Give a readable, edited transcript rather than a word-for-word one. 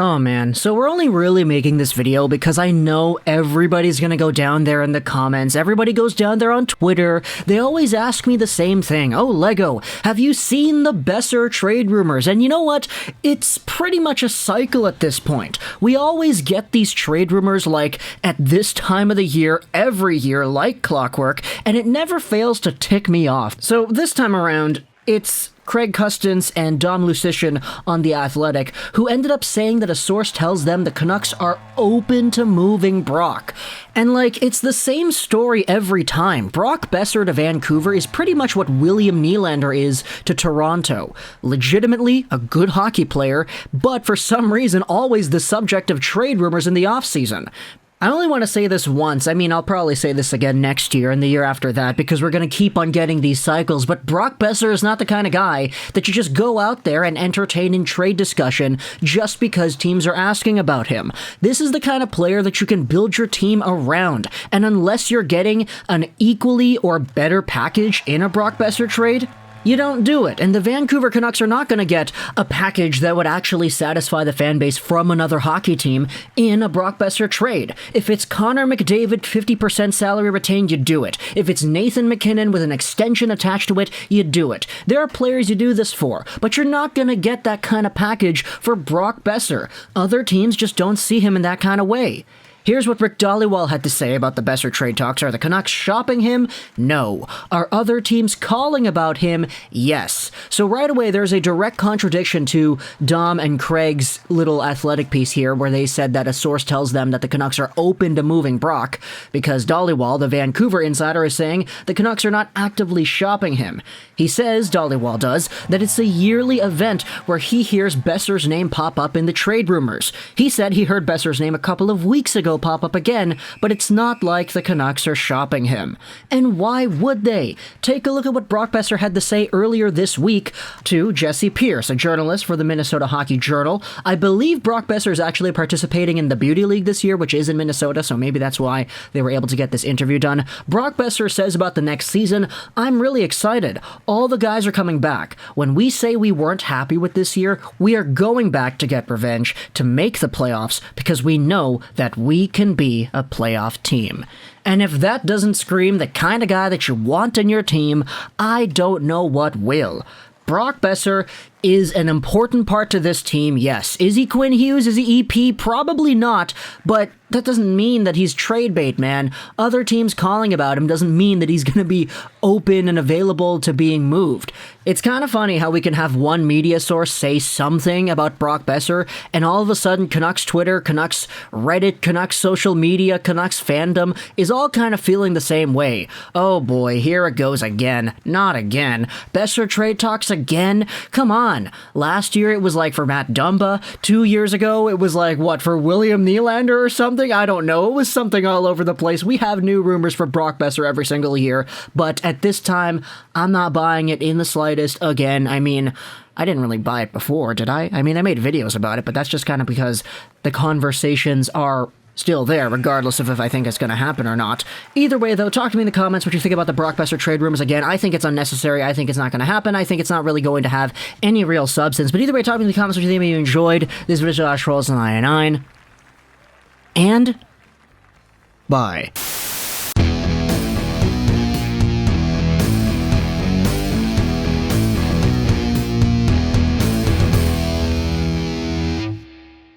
Oh man, so we're only really making this video because I know everybody's gonna go down there in the comments, everybody goes down there on Twitter, they always ask me the same thing, oh Lego, have you seen the Boeser trade rumors? And you know what, it's pretty much a cycle at this point. We always get these trade rumors like at this time of the year, every year, like clockwork, and it never fails to tick me off. So this time around, it's Craig Custance and Dom Lucian on The Athletic, who ended up saying that a source tells them the Canucks are open to moving Brock. And it's the same story every time. Brock Boeser to Vancouver is pretty much what William Nylander is to Toronto. Legitimately a good hockey player, but for some reason always the subject of trade rumors in the offseason. I only want to say this once. I mean, I'll probably say this again next year and the year after that because we're going to keep on getting these cycles, but Brock Boeser is not the kind of guy that you just go out there and entertain in trade discussion just because teams are asking about him. This is the kind of player that you can build your team around, and unless you're getting an equally or better package in a Brock Boeser trade, you don't do it, and the Vancouver Canucks are not going to get a package that would actually satisfy the fan base from another hockey team in a Brock Boeser trade. If it's Connor McDavid, 50% salary retained, you do it. If it's Nathan MacKinnon with an extension attached to it, you do it. There are players you do this for, but you're not going to get that kind of package for Brock Boeser. Other teams just don't see him in that kind of way. Here's what Rick Dhaliwal had to say about the Boeser trade talks. Are the Canucks shopping him? No. Are other teams calling about him? Yes. So right away, there's a direct contradiction to Dom and Craig's little Athletic piece here, where they said that a source tells them that the Canucks are open to moving Brock, because Dhaliwal, the Vancouver insider, is saying the Canucks are not actively shopping him. He says, Dhaliwal does, that it's a yearly event where he hears Boeser's name pop up in the trade rumors. He said he heard Boeser's name a couple of weeks ago pop up again, but it's not like the Canucks are shopping him. And why would they? Take a look at what Brock Boeser had to say earlier this week to Jesse Pierce, a journalist for the Minnesota Hockey Journal. I believe Brock Boeser is actually participating in the Beauty League this year, which is in Minnesota, so maybe that's why they were able to get this interview done. Brock Boeser says about the next season, I'm really excited. All the guys are coming back. When we say we weren't happy with this year, we are going back to get revenge, to make the playoffs, because we know that we can be a playoff team. And if that doesn't scream the kind of guy that you want in your team, I don't know what will. Brock Boeser is an important part to this team, yes. Is he Quinn Hughes? Is he EP? Probably not, but that doesn't mean that he's trade bait, man. Other teams calling about him doesn't mean that he's going to be open and available to being moved. It's kind of funny how we can have one media source say something about Brock Boeser, and all of a sudden Canucks Twitter, Canucks Reddit, Canucks social media, Canucks fandom is all kind of feeling the same way. Oh boy, here it goes again. Not again. Boeser trade talks again? Come on. Last year it was like for Matt Dumba. 2 years ago it was like, what, for William Nylander or something? I don't know. It was something all over the place. We have new rumors for Brock Boeser every single year, but at this time, I'm not buying it in the slightest again. I mean, I didn't really buy it before, did I? I mean, I made videos about it, but that's just kind of because the conversations are still there, regardless of if I think it's going to happen or not. Either way, though, talk to me in the comments what you think about the Brock Boeser trade rumors. Again, I think it's unnecessary. I think it's not going to happen. I think it's not really going to have any real substance. But either way, talk to me in the comments what you think. Maybe you enjoyed this video. Josh Rolls and I, and bye.